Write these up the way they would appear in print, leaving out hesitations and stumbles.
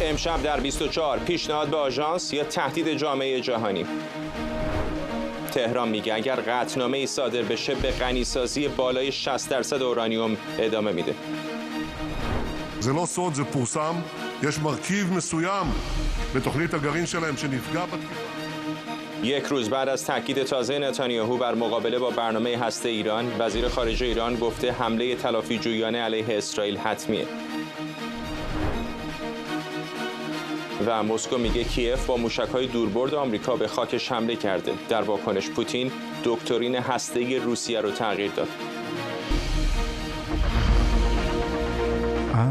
امشب در 24 پیشنهاد به آژانس یا تهدید جامعه جهانی. تهران میگه اگر قطعنامه‌ای صادر بشه به غنیسازی بالای 60% اورانیوم ادامه میده. זה לא סוד, זה פורסם. יש מרכיב מסוים בתוכנית הגרעין שלהם שנפגע בתקיפה. یک روز بعد از تاکید تازه نتانیاهو بر مقابله با برنامه هسته ایران، وزیر خارجه ایران گفته حمله تلافی‌جویانه علیه اسرائیل حتمیه. و مسکو میگه کیف با موشک‌های دوربرد آمریکا به خاکش حمله کرده. در واکنش پوتین دکترین هسته‌ای روسیه رو تغییر داد.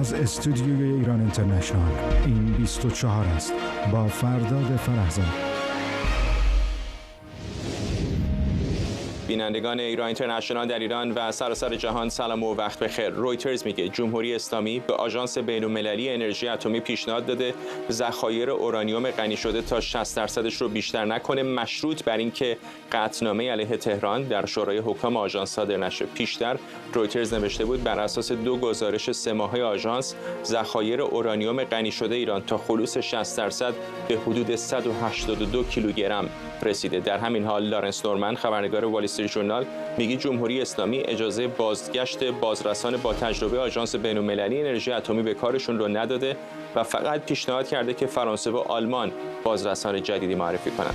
از استودیوی ایران اینترنشنال این 24 است با فرداد فرهزاد. بینندگان ایران اینترنشنال در ایران و سراسر جهان سلام و وقت بخیر. رویترز میگه جمهوری اسلامی به آژانس بین‌المللی انرژی اتمی پیشنهاد داده ذخایر اورانیوم غنی شده تا 60% رو بیشتر نکنه، مشروط بر اینکه قطعنامه علیه تهران در شورای حکام آژانس صادر نشه. پیشتر رویترز نوشته بود بر اساس 2 گزارش 3 ماهه آژانس ذخایر اورانیوم غنی شده ایران تا خلوص 60% به حدود 182 کیلوگرم رسیده. در همین حال لارنس نورمن خبرنگار وال استریت ژورنال میگه جمهوری اسلامی اجازه بازگشت بازرسان با تجربه آژانس بین‌المللی انرژی اتمی به کارشون رو نداده و فقط پیشنهاد کرده که فرانسه و آلمان بازرسان جدیدی معرفی کنند.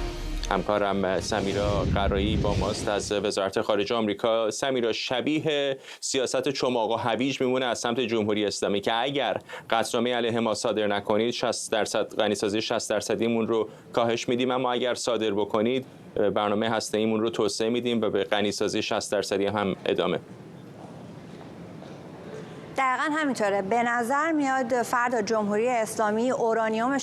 همکارم سمیرا قرایی با ماست از وزارت خارجه آمریکا. سمیرا، شبیه سیاست چماق و هویج میمونه از سمت جمهوری اسلامی که اگر قطعنامه علیه ما صادر نکنید 60% غنیسازی 60%ایمون رو کاهش میدیم، اما اگر صادر بکنید برنامه هسته‌ایمون رو توسعه میدیم و به غنیسازی 60% هم ادامه. دقیقاً همینطوره. به نظر میاد فرد جمهوری اسلامی اورانیوم 60%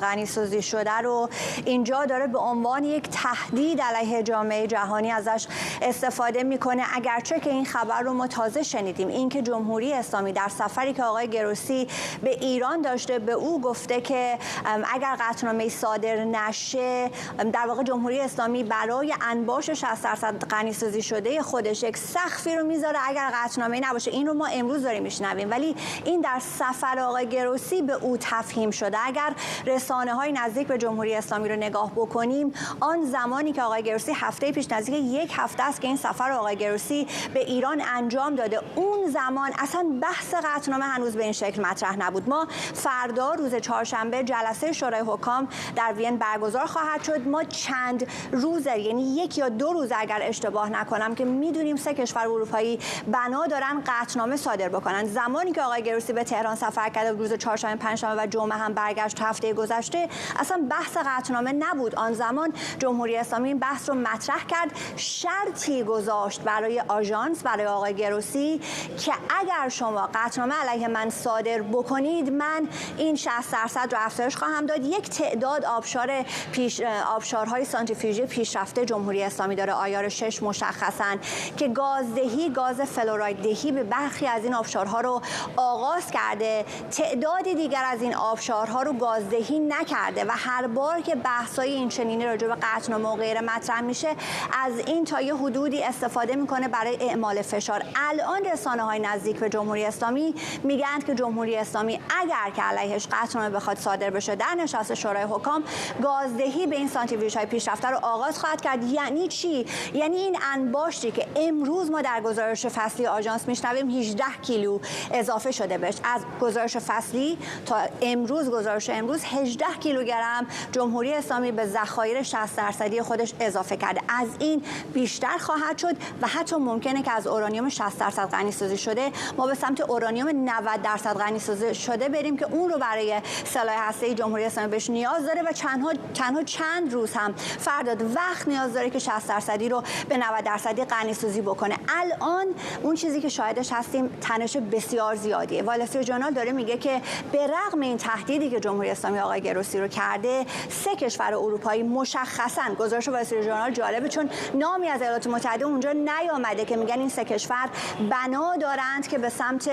غنی‌سازی شده رو اینجا داره به عنوان یک تهدید علیه جامعه جهانی ازش استفاده میکنه، اگرچه که این خبر رو ما تازه شنیدیم، اینکه جمهوری اسلامی در سفری که آقای گروسی به ایران داشته به او گفته که اگر قطعنامه صادر نشه در واقع جمهوری اسلامی برای انباش 60% غنی‌سازی شده خودش یک سقفی رو میذاره اگر قطعنامه نباشه. این رو ما امروز داریم میشنویم، ولی این در سفر آقای گروسی به او تفهیم شده. اگر رسانه‌های نزدیک به جمهوری اسلامی رو نگاه بکنیم، آن زمانی که آقای گروسی هفته پیش نزدیک 1 هفته است که این سفر آقای گروسی به ایران انجام داده، اون زمان اصلا بحث قطعنامه هنوز به این شکل مطرح نبود. ما فردا روز چهارشنبه جلسه شورای حکام در وین برگزار خواهد شد. ما چند روزه، یعنی 1 یا 2 روز اگر اشتباه نکنم، که میدونیم 3 کشور اروپایی بنا دارن قطعنامه صادر بکنن. زمانی که آقای گروسی به تهران سفر کرده روز چهارشنبه، پنجشنبه و جمعه هم برگشت هفته گذشته، اصلا بحث قطعنامه نبود. آن زمان جمهوری اسلامی این بحث رو مطرح کرد، شرطی گذاشت برای آژانس، برای آقای گروسی که اگر شما قطعنامه علیه من صادر بکنید من این 60% رو افزایش خواهم داد. یک تعداد آبشارهای سانتریفیوژی پیشرفته جمهوری اسلامی داره، آیار 6 مشخصاً، که گازدهی، گاز فلوراید دهی به برخی از این آبشارها رو آغاز کرده. تعدادی دیگر از این آبشارها رو گازدهی نکرده و هر بار که بحث‌های این چنینی راجع به قطعنامه و غیره مطرح میشه از این تا یه حدودی استفاده میکنه برای اعمال فشار. الان رسانه‌های نزدیک به جمهوری اسلامی میگن که جمهوری اسلامی اگر که علیهش قطعنامه بخواد صادر بشه در نشست شورای حکام، گازدهی به این سانتریفیوژهای پیشرفته رو آغاز خواهد کرد. یعنی چی؟ یعنی این انباشتی که امروز ما در گزارش فصلی آژانس میشنویم 18 کیلو اضافه شده بهش، از گزارش فصلی تا امروز، گزارش امروز 18 کیلوگرم جمهوری اسلامی به ذخایر 60% خودش اضافه کرده. از این بیشتر خواهد شد و حتی ممکنه که از اورانیوم 60% غنی‌سازی شده ما به سمت اورانیوم 90% غنی‌سازی شده بریم که اون رو برای سلاح هسته‌ای جمهوری اسلامی بهش نیاز داره و تنها چند روز هم فرداد وقت نیاز داره که 60% رو به 90% غنی‌سازی بکنه. الان اون چیزی که شاهدش هستیم تنش بسیار زیادیه. وال استریت ژورنال داره میگه که به رغم این تهدیدی که جمهوری اسلامی آقای گروسی رو کرده، 3 کشور اروپایی مشخصاً، گزارش وال استریت ژورنال جالبه چون نامی از ایالات متحده اونجا نیامده، که میگن این 3 کشور بنا دارند که به سمت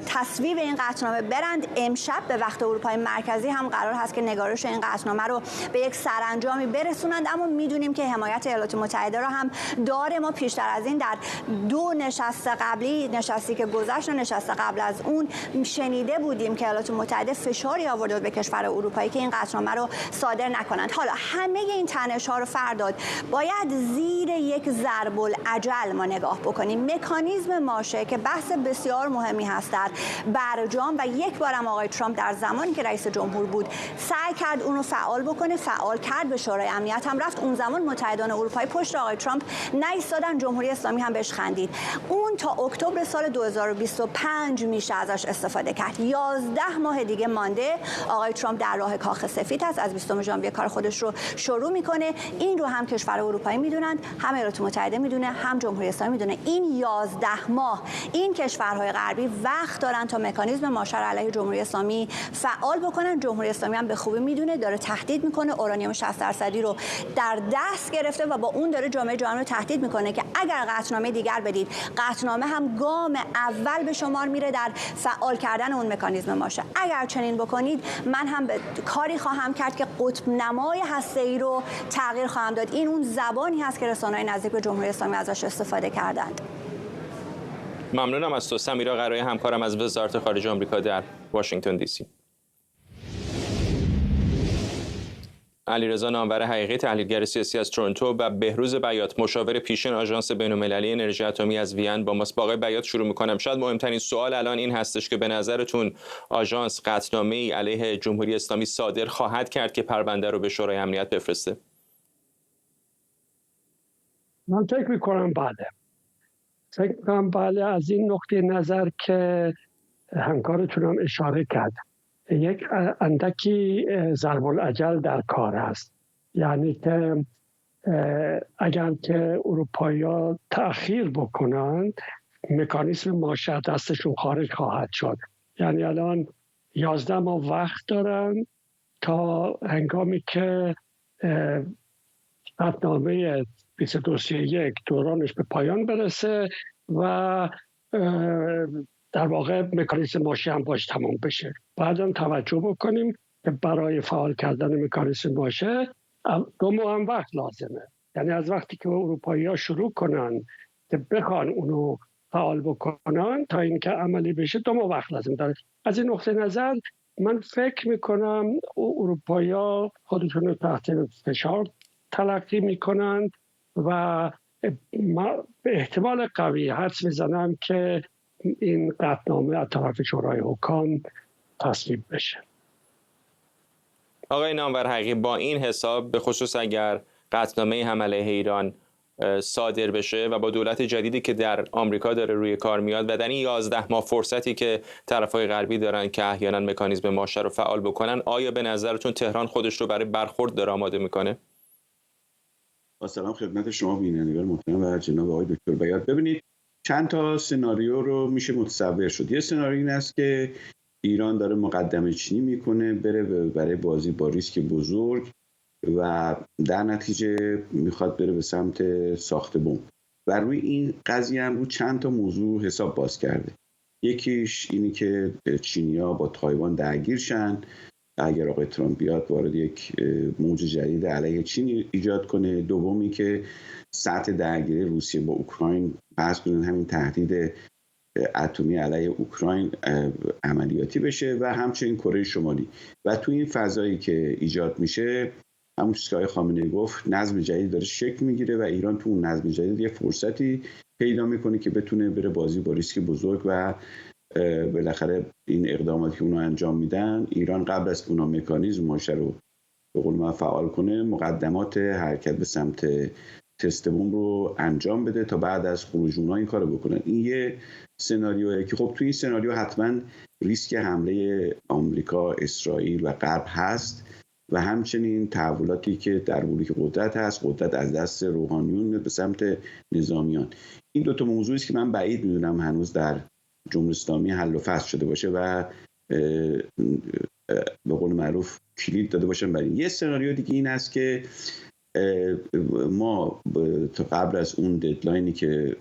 تصویب این قطعنامه برند. امشب به وقت اروپای مرکزی هم قرار هست که نگارش این قطعنامه رو به یک سرانجامی برسونند، اما میدونیم که حمایت ایالات متحده رو هم داره. ما پیشتر از این در 2 نشست قبلی، نشستی که گذشت گذشت نشست قبل از اون شنیده بودیم که ایالات متحده فشاری آورده به کشور اروپایی که این قطعنامه رو صادر نکنند. حالا همه این تنش‌ها رو فرداد باید زیر یک ضرب العجل ما نگاه بکنیم. مکانیزم ماشه که بحث بسیار مهمی هست در برجام و یک بارم آقای ترامپ در زمانی که رئیس جمهور بود سعی کرد اون رو فعال بکنه، فعال کرد، به شورای امنیت هم رفت. اون زمان متحدان اروپایی پشت آقای ترامپ نایستادن، جمهوری اسلامی هم بهش خندید. اون تا اکتبر سال 2025 میشه ازش استفاده کرد. 11 ماه دیگه مانده. آقای ترامپ در راه کاخ سفید هست، از 20 ژانویه کار خودش رو شروع میکنه. این رو هم کشور اروپایی میدونن، هم ایالات متحده میدونه، هم جمهوری اسلامی میدونه. این 11 ماه این کشورهای غربی وقت دارن تا مکانیزم ماشه علیه جمهوری اسلامی فعال بکنن. جمهوری اسلامی هم به خوبی میدونه، داره تهدید میکنه، اورانیوم 60% رو در دست گرفته و با اون داره جامعه جهانی رو تهدید میکنه که اگر قطعنامه دیگر بدید، قطعنامه هم گام اول به شمار میره در فعال کردن اون مکانیزم ماشه. اگر چنین بکنید من هم به کاری خواهم کرد که قطب نمای هسته‌ای رو تغییر خواهم داد. این اون زبانی هست که رسانه‌های نزدیک به جمهوری اسلامی ازش استفاده کردند. ممنونم از تو سمیرا قرایی، همکارم از وزارت خارجه آمریکا در واشنگتن دی سی. علیرضا نامور حقیقی، تحلیلگر سیاسی از تورنتو، و بهروز بیات، مشاور پیشین آژانس بین‌المللی انرژی اتمی از وین با ماست. با آقای بیات شروع می‌کنم. شاید مهمترین سوال الان این هستش که به نظرتون آژانس قطعنامه‌ای علیه جمهوری اسلامی صادر خواهد کرد که پرونده رو به شورای امنیت بفرسته؟ من فکر می‌کنم بله. از این نقطه نظر که همکارتون هم اشاره کرد، یک اندکی ضرب العجل در کار است. یعنی که اگر که اروپایی‌ها تأخیر بکنند، مکانیزم ماشه دستشون خارج خواهد شد. یعنی الان 11 ماه وقت دارن تا هنگامی که قطعنامه 2231 دورانش به پایان برسه و در واقع مکانیزم ماشه هم باش تمام بشه. بعدم توجه بکنیم که برای فعال کردن مکانیزم ماشه 2 ماه هم وقت لازمه. یعنی از وقتی که اروپایی‌ها شروع کنن که بخوان اونو فعال بکنن تا اینکه عملی بشه 2 ماه وقت لازم داره. از این نقطه نظر من فکر میکنم اروپایی‌ها خودشون رو تحت فشار تلقی میکنند و به احتمال قوی حدس میزنم که این قطعنامه از طرف شورای حکام تصویب بشه. آقای نامور حقیقی، با این حساب به خصوص اگر قطعنامه هم علیه ایران صادر بشه و با دولت جدیدی که در آمریکا داره روی کار میاد و در این 11 ماه فرصتی که طرفای غربی دارن که احیانا مکانیزم ماشه رو فعال بکنن، آیا به نظرتون تهران خودش رو برای برخورد داره آماده میکنه؟ با سلام خدمت شما بینندگان محترم و جناب آقای دکتر بیات. ببینید چند تا سناریو رو میشه متصور شد. یه سناریو این است که ایران داره مقدمه چینی میکنه، بره برای بازی با ریسک بزرگ و در نتیجه میخواد بره به سمت ساخت بمب. و روی این قضیه هم رو چند تا موضوع حساب باز کرده. یکیش اینی که چینی‌ها با تایوان درگیر شن، اگر آقای ترامپ بیاد وارد یک موج جدید علیه چین ایجاد کنه. دومی که سطح درگیری روسیه با اوکراین، فرض کنید همین تهدید اتمی علیه اوکراین عملیاتی بشه و همچنین کره شمالی. و تو این فضایی که ایجاد میشه، همون چیزی که آقای خامنه‌ای گفت، نظم جدید داره شکل میگیره و ایران تو اون نظم جدید یه فرصتی پیدا میکنه که بتونه بره بازی با ریسک بزرگ و بالاخره این اقداماتی که اونا انجام میدن، ایران قبل از اونا مکانیزم ماشه رو به قول من فعال کنه، مقدمات حرکت به سمت تست بمب رو انجام بده تا بعد از خروج اونها این کارو بکنن. این یه سناریوئه که خب توی این سناریو حتما ریسک حمله آمریکا، اسرائیل و غرب هست و همچنین تحولاتی که در بلوک قدرت هست، قدرت از دست روحانیون میاد به سمت نظامیان. این 2 تا موضوعی است که من بعید میدونم هنوز در جمهوری اسلامی حل و فصل شده باشه و به قول معروف کلید داده باشن برای این. یه سناریو دیگه این است که ما تا قبل از اون ددلاینی که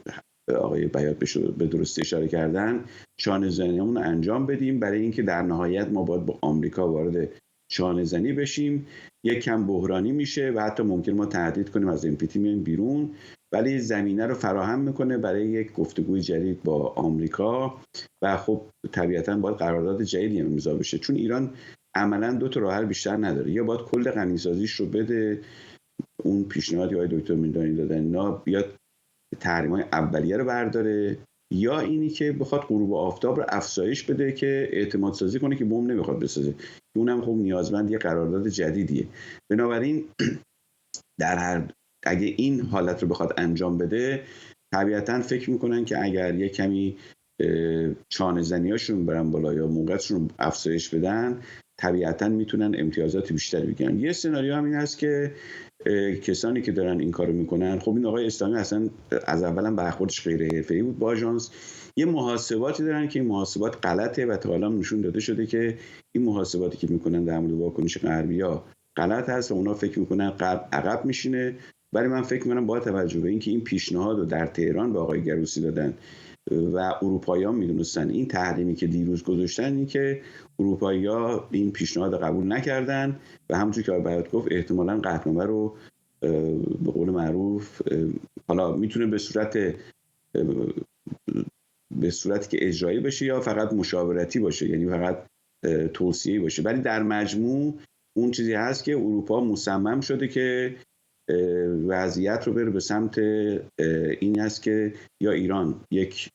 آقای بیات به درستی اشاره کردن چانه زنیمون انجام بدیم، برای اینکه در نهایت ما باید با آمریکا وارد چانه زنی بشیم. یک کم بحرانی میشه و حتی ممکن ما تهدید کنیم از NPT میایم بیرون ولی زمینه رو فراهم میکنه برای یک گفتگوی جدید با آمریکا و خب طبیعتاً باید قرارداد جدیدی امضا بشه، چون ایران عملاً دو تا راه حل بیشتر نداره. یا باید کل غنیسازیش رو بده، اون پیشنهادی که دکتر میلانی دادن اینا، بیاد تحریم‌های اولیه رو برداره، یا اینی که بخواد غروب آفتاب رو افزایش بده که اعتماد سازی کنه که بمب نمیخواد بسازه. اونم خب نیازمند یه قرارداد جدیدیه. بنابراین اگه این حالت رو بخواد انجام بده، طبیعتاً فکر میکنن که اگر یه کمی چانه زنیاشون برن بالا یا موقعیتشون رو افزایش بدن، طبیعتاً میتونن امتیازات بیشتری بگیرن. یه سناریو هم این هست که کسانی که دارن این کارو میکنن، خب این آقای اسلامی اصلا از اولا برخوردش غیر حرفه‌ای بود با آژانس، یه محاسباتی دارن که این محاسبات غلطه و تا حالا نشون داده شده که این محاسباتی که میکنن در مورد واکنش غربی‌ها غلط هست و اونا فکر میکنن غرب عقب میشینه. ولی من فکر میکنم با توجه به اینکه این پیشنهاد رو در تهران به آقای گروسی دادن و اروپایی‌ها میدونستن، این تحریمی که دیروز گذاشتن این که اروپایی‌ها این پیشنهاد قبول نکردن و همونجوری که آقای بیات گفت احتمالاً قطعنامه رو به قول معروف حالا میتونه به صورتی که اجرایی بشه یا فقط مشاورتی باشه، یعنی فقط توصیه‌ای باشه، ولی در مجموع اون چیزی هست که اروپا مصمم شده که وضعیت رو بره به سمت این است که یا ایران یک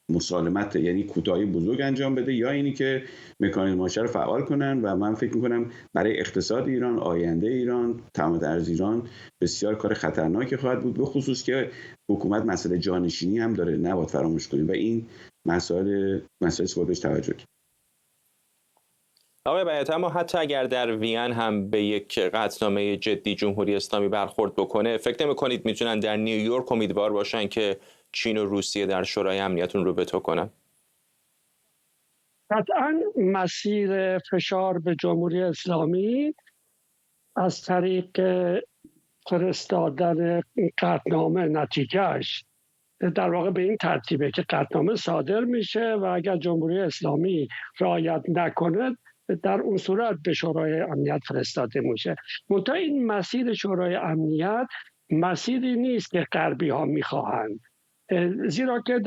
مسالمت یعنی کوتاهی بزرگ انجام بده، یا اینی که مکانیزم ماشه رو فعال کنن. و من فکر میکنم برای اقتصاد ایران، آینده ایران، تامین ارز ایران بسیار کار خطرناکی خواهد بود، به خصوص که حکومت مسئله جانشینی هم داره، نباید فراموش کنیم و این مسائل بهش توجه کنیم. آقای بیات، اما حتی اگر در وین هم به یک قطعنامه جدی جمهوری اسلامی برخورد بکنه، فکر نمی‌کنید میتونن در نیویورک امیدوار باشن که چین و روسیه در شورای امنیت اون رو وتو کنن؟ قطعاً مسیر فشار به جمهوری اسلامی از طریق فرستادن قطعنامه نتیجهش در واقع به این ترتیبه که قطعنامه صادر میشه و اگر جمهوری اسلامی رعایت نکنه در اون صورت به شورای امنیت فرستاده میشه. منتها این مسیر شورای امنیت مسیری نیست که غربی ها میخواهند، زیرا که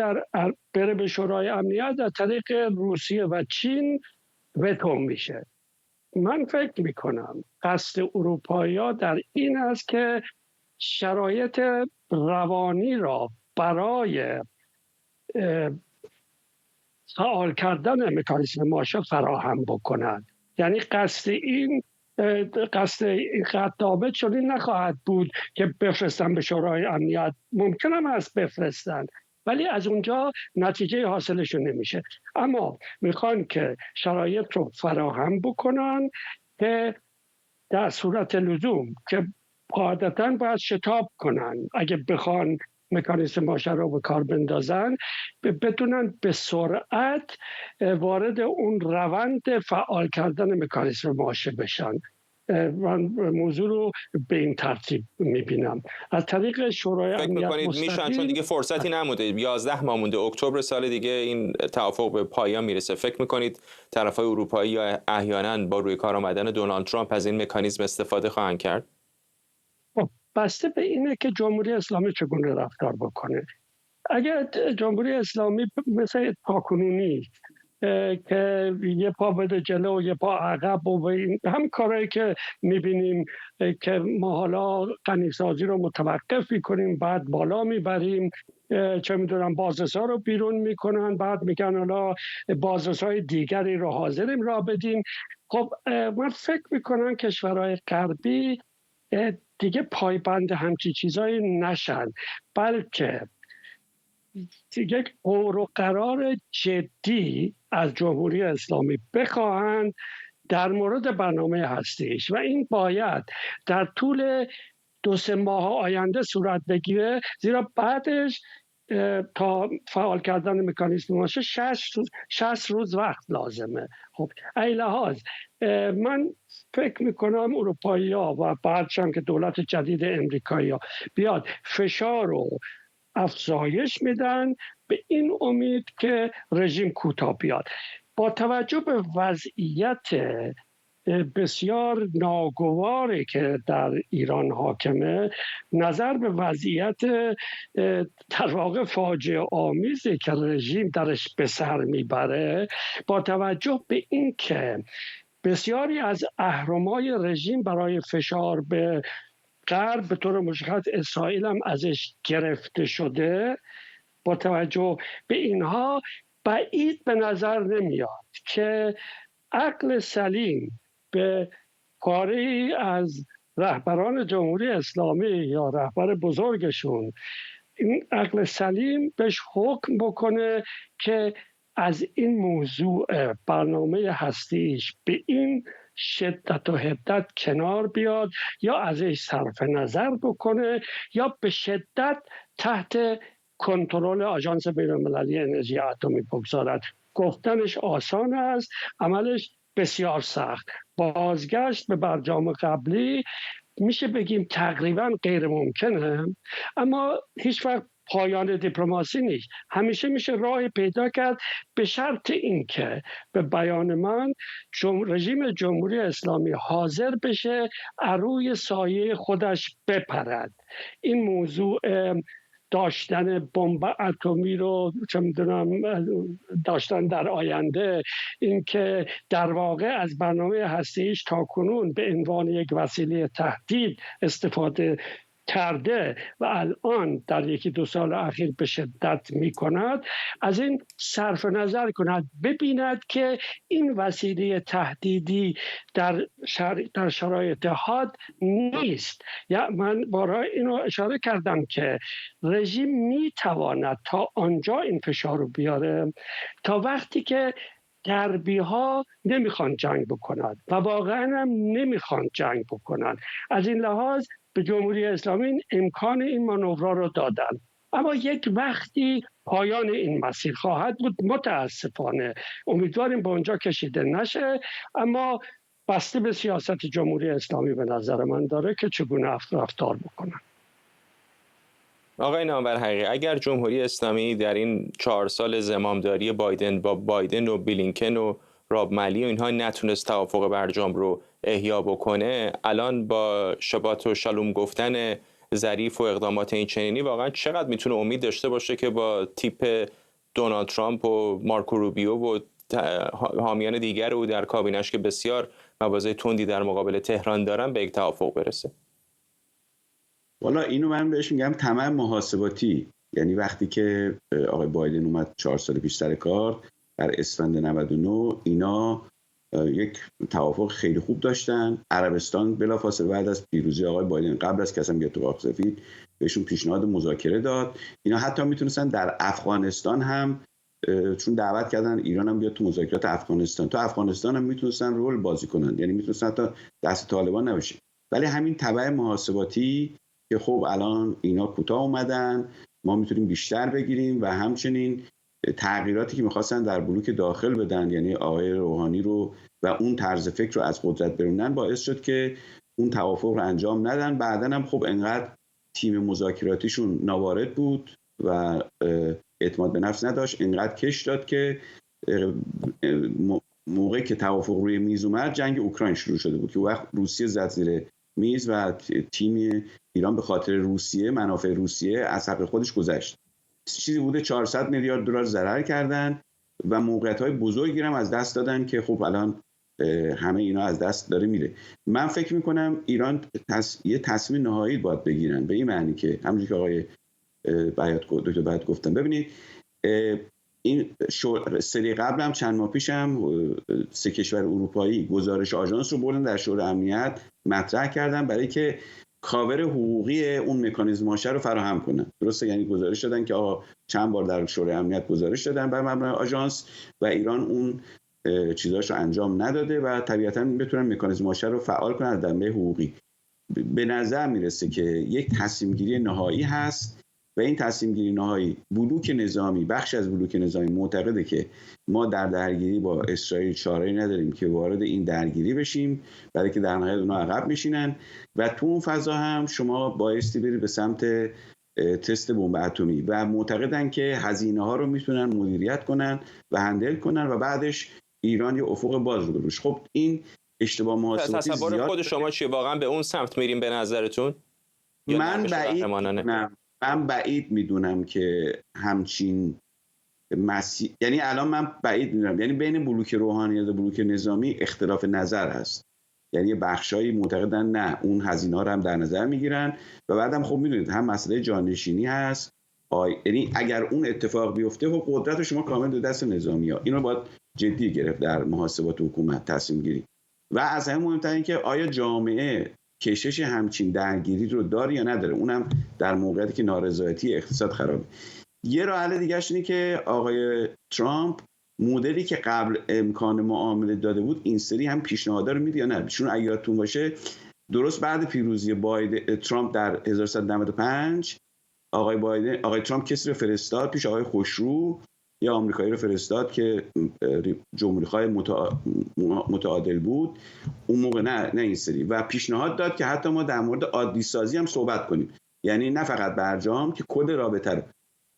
بره به شورای امنیت در طریق روسیه و چین وتو میشه. من فکر میکنم قصد اروپایی‌ها در این است که شرایط روانی را برای فعال کردن مکانیزم ماشه فراهم بکنند. یعنی قصد این قطعنامه چنین نخواهد بود که بفرستن به شورای امنیت، ممکن هم هست بفرستن ولی از اونجا نتیجه حاصلشون نمیشه، اما میخوان که شرایط رو فراهم بکنن که در صورت لزوم که قاعدتاً باید شتاب کنن، اگه بخوان مکانیزم ماشه رو به کار بندازن بتونن به سرعت وارد اون روند فعال کردن مکانیزم ماشه بشن. من موضوع رو به این ترتیب میبینم. از طریق شورای امنیت میشن، چون دیگه فرصتی نمونده، 11 ماه مونده، اکتبر سال دیگه این توافق به پایان میرسه. فکر میکنید طرفای اروپایی یا احیانا با روی کار آمدن دونالد ترامپ از این مکانیزم استفاده خواهند کرد؟ بسته به اینه که جمهوری اسلامی چگونه رفتار بکنه. اگر جمهوری اسلامی مثل تاکنونی که یه پا بده جلو و یه پا عقب و هم کارهایی که میبینیم که ما حالا غنیسازی رو متوقف میکنیم، بعد بالا میبریم، چه میدونم بازرسا رو بیرون میکنن، بعد میگن حالا بازرسای دیگری رو حاضریم را بدیم. خب من فکر میکنم کشورهای غربی دیگه پایبند همچی چیزایی نشن، بلکه یک قور و قرار جدی از جمهوری اسلامی بخواهند در مورد برنامه هستیش و این باید در طول 2-3 ماه آینده صورت بگیره، زیرا بعدش تا فعال کردن مکانیزم ماشه 60 روز وقت لازمه. خب ای لحاظ من فکر میکنم اروپایی‌ها و بعدش که دولت جدید امریکایی‌ها بیاد فشار رو افزایش میدن به این امید که رژیم کوتاه بیاد. با توجه به وضعیت بسیار ناگواری که در ایران حاکمه، نظر به وضعیت در واقع فاجعه آمیزی که رژیم درش به سر میبره، با توجه به این که بسیاری از اهرم‌های رژیم برای فشار به غرب به طور مشخص اسرائیل هم ازش گرفته شده، با توجه به اینها بعید به نظر نمیاد که عقل سلیم به پاره‌ای از رهبران جمهوری اسلامی یا رهبر بزرگشون، این عقل سلیم بهش حکم بکنه که از این موضوع برنامه هستیش به این شدت و حدت کنار بیاد یا ازش صرف نظر بکنه یا به شدت تحت کنترل آژانس بین‌المللی انرژی اتمی بگذارد. گفتنش آسان است، عملش بسیار سخت. بازگشت به برجام قبلی میشه بگیم تقریبا غیر ممکنه، اما هیچ وقت پایان دیپلماسی نیست. همیشه میشه راه پیدا کرد، به شرط اینکه به بیان من رژیم جمهوری اسلامی حاضر بشه روی سایه خودش بپرد. این موضوع داشتن بمب اتمی رو چه میدونم داشتن در آینده، اینکه در واقع از برنامه هسته‌ایش تاکنون به عنوان یک وسیله تهدید استفاده کرده و الان در یکی دو سال اخیر به شدت می کند، از این صرف نظر کند، ببیند که این وسیله تهدیدی در شرایط حاد نیست. یا من بارها اینو اشاره کردم که رژیم می تواند تا آنجا این فشار رو بیاره تا وقتی که غربی ها نمیخوان جنگ بکنند و واقعا هم نمیخوان جنگ بکنند. از این لحاظ به جمهوری اسلامی امکان این مانورها رو دادن، اما یک وقتی پایان این مسیر خواهد بود. متاسفانه امیدواریم به اونجا کشیده نشه، اما بسته به سیاست جمهوری اسلامی به نظر من داره که چگونه رفتار بکنن. آقای نامور حقیقی، اگر جمهوری اسلامی در این 4 سال زمامداری بایدن با بایدن و بلینکن و راب ملی و اینها نتونست توافق برجام رو احیا بکنه، الان با شبات و شالوم گفتن ظریف و اقدامات این چنینی واقعا چقدر میتونه امید داشته باشه که با تیپ دونالد ترامپ و مارکو روبیو و حامیان دیگر او در کابینش که بسیار مواضع تندی در مقابل تهران دارن به یک توافق برسه؟ والا اینو من بهش میگم طمع محاسباتی. یعنی وقتی که آقای بایدن اومد 4 سال پیش سر کار در اسفند 99، اینا یک توافق خیلی خوب داشتن. عربستان بلافاصله بعد از پیروزی آقای بایدن، قبل از که اصلا بیاد تو باغ سفید، بهشون پیشنهاد مذاکره داد. اینا حتی میتونستن در افغانستان هم، چون دعوت کردن ایران هم بیاد تو مذاکرات افغانستان، تو افغانستان هم میتونستن رول بازی کنن، یعنی میتونستن حتی دست طالبان نباشه. ولی همین تبع محاسباتی که خب الان اینا کوتاه اومدن، ما میتونیم بیشتر بگیریم، و همچنین تغییراتی که میخواستن در بلوک داخل بدن، یعنی آقای روحانی رو و اون طرز فکر رو از قدرت برونن، باعث شد که اون توافق رو انجام ندن. بعدن هم خب انقدر تیم مذاکراتیشون ناوارد بود و اعتماد به نفس نداشت، انقدر کش داد که موقعی که توافق روی میز اومد جنگ اوکراین شروع شده بود که وقت روسیه زد زیر میز و تیم ایران به خاطر روسیه، منافع روسیه، از حق خودش گذشت. چیزی بوده 400 میلیارد دلار ضرر کردن و موقعیت‌های بزرگی هم از دست دادن که خب الان همه اینا از دست داره میره. من فکر میکنم ایران یه تصمیم نهایی باید بگیرن، به این معنی که همونجوری که آقای دکتر بیات گفتن. ببینید این سری قبل هم چند ماه پیش هم 3 کشور اروپایی گزارش آژانس رو بردن در شورای امنیت مطرح کردن برای که کاور حقوقی اون مکانیزم‌هاش رو فراهم کنن. درسته، یعنی گزارش دادن که آقا چند بار در شورای امنیت گزارش دادن بر مبنای آژانس و ایران اون چیزاش رو انجام نداده و طبیعتاً بتونن مکانیزم‌هاش رو فعال کنن از جنبه حقوقی. به نظر میرسه که یک تصمیم گیری نهایی هست و این تصمیم گیری نهایی بلوک نظامی، بخش از بلوک نظامی معتقده که ما در درگیری با اسرائیل چاره‌ای نداریم که وارد این درگیری بشیم، برای که در نهایت اونها عقب میشینن و تو اون فضا هم شما بایستی برید به سمت تست بمب اتمی و معتقدن که هزینه ها رو میتونن مدیریت کنن و هندل کنن و بعدش ایران یه افق باز رو بروش. خب این اشتباه محاسباتی زیاد. تصور خود شما چیه؟ واقعا به اون سمت میریم به نظرتون؟ من بعید میدونم که همچین یعنی الان من بعید میدونم، یعنی بین بلوک روحانیت و بلوک نظامی اختلاف نظر هست. یعنی بخشایی معتقدن نه اون هزینه‌ها رو هم در نظر میگیرن و بعدم خب میدونید هم مسئله جانشینی هست. یعنی اگر اون اتفاق بیفته و قدرت شما کامل دو دست نظامی‌ها، اینو باید جدی گرفت در محاسبات حکومت تصمیم گیری. و از همه مهمتر این که آیا جامعه کشش همچین درگیری رو داره یا نداره، اونم در موقعیتی که نارضایتی اقتصاد خرابه. یه راه حل دیگه‌اش اینه که آقای ترامپ مدلی که قبل امکان معامله داده بود این سری هم پیشنهاد رو میده یا نه. چون اگه یادتون باشه درست بعد پیروزی ترامپ در 1195 آقای ترامپ کسی رو فرستاد پیش آقای خوشرو، یا آمریکایی رو فرستاد که جمهوری‌خواه متعادل بود اون موقع، نه این سری، و پیشنهاد داد که حتی ما در مورد عادی سازی هم صحبت کنیم، یعنی نه فقط برجام که کد رابطه رو.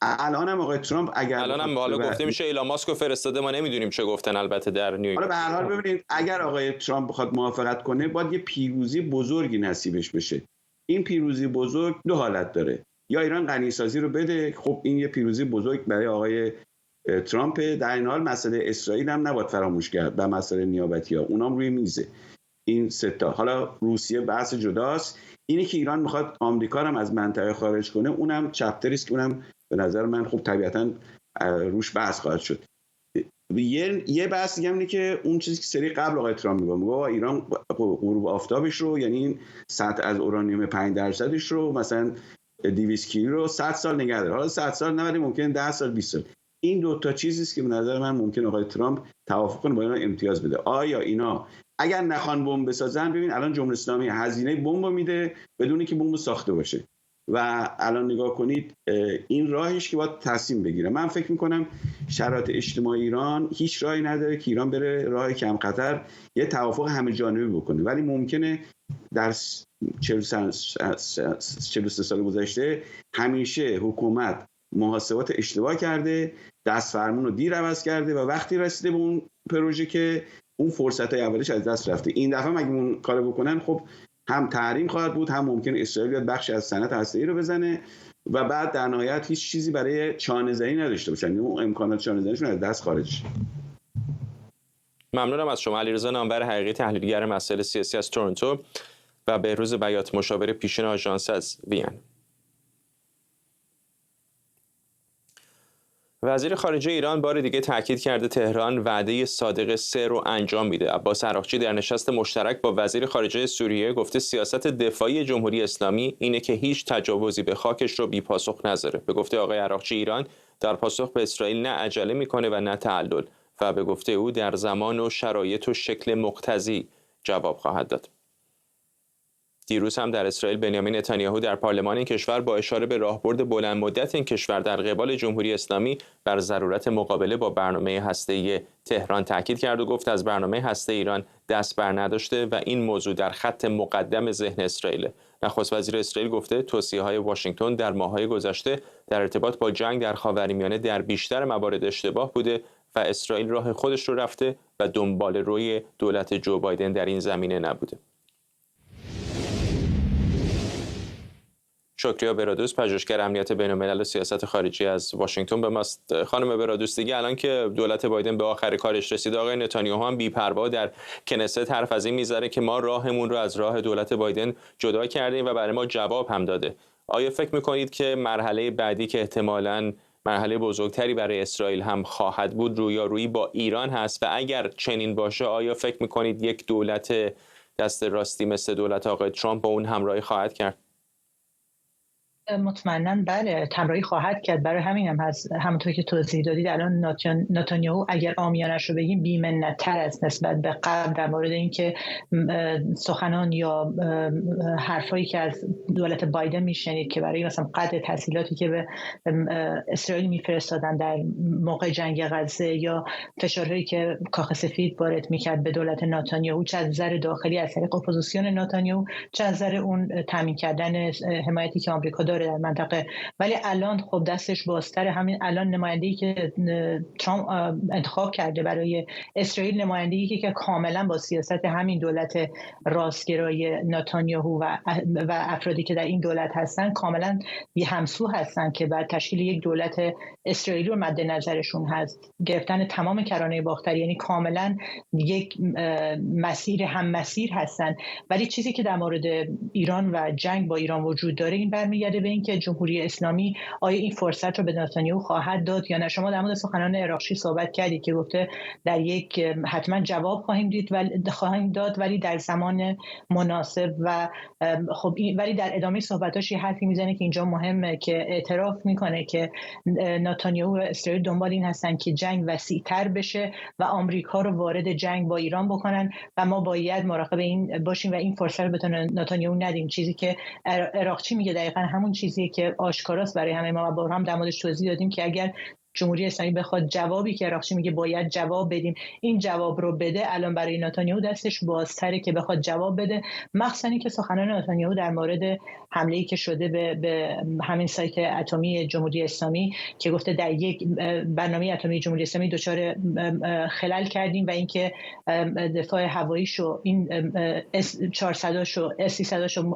الان هم آقای ترامپ الان هم حالا گفته میشه ایلان ماسک رو فرستاده، ما نمیدونیم چه گفتن البته در نیویورک. حالا به هر حال ببینید اگر آقای ترامپ بخواد موافقت کنه باید یه پیروزی بزرگی نصیبش بشه. این پیروزی بزرگ دو حالت داره، یا ایران غنیسازی رو بده، خب این یه پیروزی بزرگ برای آقای ترامپ. در این حال مسئله اسرائیل هم نباید فراموش کرد و مسئله نیابتی‌ها، اونام روی میزه. این سه تا. حالا روسیه بحث جداست. اینی که ایران میخواد آمریکا رو هم از منطقه خارج کنه اونم چپتری است که اونم به نظر من خب طبیعتاً روش بحث خواهد شد. یه بحث دیگه اینه که اون چیزی که سری قبل آقای ترامپ میگه ایران غروب آفتابش رو، یعنی این سطح از اورانیوم 5% رو مثلا 200 کیلو رو 100 سال نگه داره. حالا 100 سال نه، ممکن 10 سال 20 سال. این دو تا چیزی است که به نظر من ممکن آقای ترامپ توافق کنه با اینا امتیاز بده. آیا اینا اگر نخوان بمب بسازن، ببین الان جمهوری اسلامی هزینه بمب میده بدون اینکه بمب ساخته باشه و الان نگاه کنید این راهش که باید تصمیم بگیره. من فکر میکنم شرایط اجتماعی ایران هیچ راهی نداره که ایران بره راه کم خطر یه توافق همه جانبه بکنه، ولی ممکنه در 43 سال گذشته همیشه حکومت محاسبات اشتباه کرده، دست فرمون رو دیر عوض کرده و وقتی رسیده به اون پروژه که اون فرصت‌های اولش از دست رفته. این دفعه اگه اون کارو بکنن خب هم تحریم خواهد بود، هم ممکن اسرائیل بیاد بخشی از صنعت هسته‌ای رو بزنه و بعد در نهایت هیچ چیزی برای چانه‌زنی نداشته باشن، یعنی اون امکانات چانه‌زنیشون از دست خارج شه. ممنونم از شما. علیرضا نامور حقیقی، تحلیلگر مسائل سیاسی از تورنتو، و بهروز بیات، مشاور پیشین آژانس از وین. وزیر خارجه ایران بار دیگه تاکید کرده تهران وعده صادق 3 رو انجام میده. عباس عراقچی در نشست مشترک با وزیر خارجه سوریه گفته سیاست دفاعی جمهوری اسلامی اینه که هیچ تجاوزی به خاکش رو بی پاسخ نذاره. به گفته آقای عراقچی ایران در پاسخ به اسرائیل نه عجله میکنه و نه تعلل، و به گفته او در زمان و شرایط و شکل مقتضی جواب خواهد داد. دیروز هم در اسرائیل بنیامین نتانیاهو در پارلمان این کشور با اشاره به راهبرد بلند مدت این کشور در قبال جمهوری اسلامی بر ضرورت مقابله با برنامه هسته‌ای تهران تاکید کرد و گفت از برنامه هسته ایران دست بر نداشته و این موضوع در خط مقدم ذهن اسرائیل. نخست وزیر اسرائیل گفته توصیه‌های واشنگتن در ماه‌های گذشته در ارتباط با جنگ در خاورمیانه در بیشتر موارد اشتباه بوده و اسرائیل راه خودش رو رفته و دنبال روی دولت جو بایدن در این زمینه نبوده. شکریا برادوس، پژوهشگر امنیت بین‌الملل و سیاست خارجی از واشنگتن به ماست. خانم برادوس، دیگه الان که دولت بایدن به آخر کارش رسیده، آقای نتانیاهو هم بی‌پروا در کنست حرف از این میذاره که ما راهمون رو از راه دولت بایدن جدا کردیم و برای ما جواب هم داده. آیا فکر می‌کنید که مرحله بعدی که احتمالاً مرحله بزرگتری برای اسرائیل هم خواهد بود رویارویی با ایران هست، و اگر چنین باشه آیا فکر می‌کنید یک دولت دست راستی مثل دولت آقای ترامپ با اون همراهی خواهد کرد؟ مطمئناً بله، همراهی خواهد کرد. برای همین هم هست همونطور که توضیح دادید الان نتانیاهو اگر عامیانش رو بگیم بی‌منت‌تر است نسبت به قبل در مورد اینکه سخنان یا حرفایی که از دولت بایدن میشنید که برای مثلا قطع تسهیلاتی که به اسرائیل میفرستادن در موقع جنگ غزه یا فشارهایی که کاخ سفید وارد میکرد به دولت نتانیاهو، چه از نظر داخلی از طریق اپوزیسیون نتانیاهو، چه از نظر اون تامین کردن حمایتی که آمریکا داره داره در منطقه. ولی الان خب دستش بازتر. همین الان نماینده‌ای که ترامپ انتخاب کرده برای اسرائیل، نماینده‌ای که کاملا با سیاست همین دولت راستگرای نتانیاهو و افرادی که در این دولت هستن کاملا همسو هستن که بعد تشکیل یک دولت اسرائیلی رو مد نظرشون هست، گرفتن تمام کرانه باختری، یعنی کاملا یک مسیر هم مسیر هستن. ولی چیزی که در مورد ایران و جنگ با ایران وجود داره این برمیگرده به این که جمهوری اسلامی آیا این فرصت رو به نتانیاهو خواهد داد یا نه. شما در مورد سخنان عراقچی صحبت کردید که گفته در یک حتما جواب خواهیم داد ولی در زمان مناسب و خب ولی در ادامه صحبتاش یه حرفی میزنه که اینجا مهمه که اعتراف میکنه که نتانیاهو و اسرائیل دنبال این هستن که جنگ وسیع‌تر بشه و آمریکا رو وارد جنگ با ایران بکنن و ما باید مراقب این باشیم و این فرصت رو به نتانیاهو ندیم. چیزی که عراقچی میگه دقیقاً همون چیزیه که آشکاراست برای همه ما و با هم در موردش توضیح دادیم که اگر جمهوری اسلامی بخواد جوابی که عراقچی میگه باید جواب بدیم این جواب رو بده، الان برای نتانیاهو دستش بازتره که بخواد جواب بده، مخصوصا که سخنان نتانیاهو در مورد حمله‌ای که شده به همین سایت اتمی جمهوری اسلامی که گفته در یک برنامه اتمی جمهوری اسلامی دچار خلل کردیم و اینکه دفاع هواییشو این S-400شو S-300شو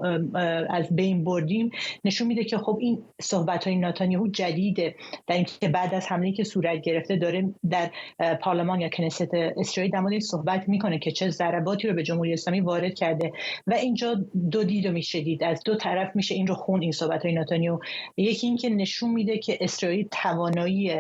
از بین بردیم، نشون میده که خب این صحبت‌های نتانیاهو جدیده در اینکه بعد از حمله‌ای که صورت گرفته داره در پارلمان یا کنست اسرائیل در مورد صحبت میکنه که چه ضرباتی رو به جمهوری اسلامی وارد کرده و اینجا دو دید میشه دید، از دو طرف میشه این رو خون این صحبت‌های نتانیاهو. یکی این که نشون میده که اسرائیل توانایی